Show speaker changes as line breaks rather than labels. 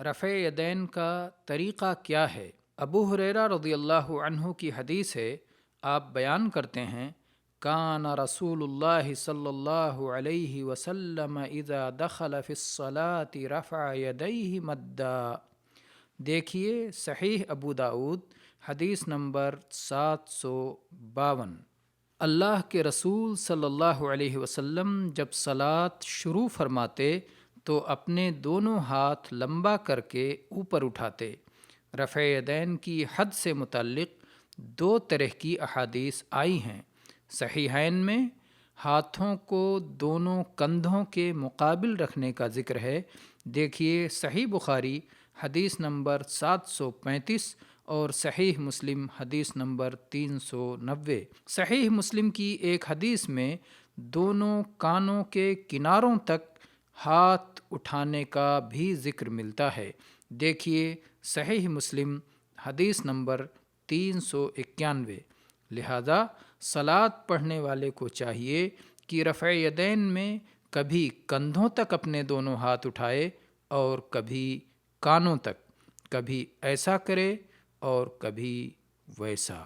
رفع یدین کا طریقہ کیا ہے؟ ابو ہریرہ رضی اللہ عنہ کی حدیث ہے، آپ بیان کرتے ہیں، کان رسول اللہ صلی اللہ علیہ وسلم اذا دخل فی الصلاة رفع یدیہ مدا۔ دیکھیے صحیح ابو داؤد حدیث نمبر 752۔ اللہ کے رسول صلی اللہ علیہ وسلم جب صلاۃ شروع فرماتے تو اپنے دونوں ہاتھ لمبا کر کے اوپر اٹھاتے۔ رفع یدین کی حد سے متعلق دو طرح کی احادیث آئی ہیں۔ صحیحین میں ہاتھوں کو دونوں کندھوں کے مقابل رکھنے کا ذکر ہے، دیکھیے صحیح بخاری حدیث نمبر 735 اور صحیح مسلم حدیث نمبر 390۔ صحیح مسلم کی ایک حدیث میں دونوں کانوں کے کناروں تک ہاتھ اٹھانے کا بھی ذکر ملتا ہے، دیکھیے صحیح مسلم حدیث نمبر 391۔ لہذا صلاۃ پڑھنے والے کو چاہیے کہ رفع یدین میں کبھی کندھوں تک اپنے دونوں ہاتھ اٹھائے اور کبھی کانوں تک، کبھی ایسا کرے اور کبھی ویسا۔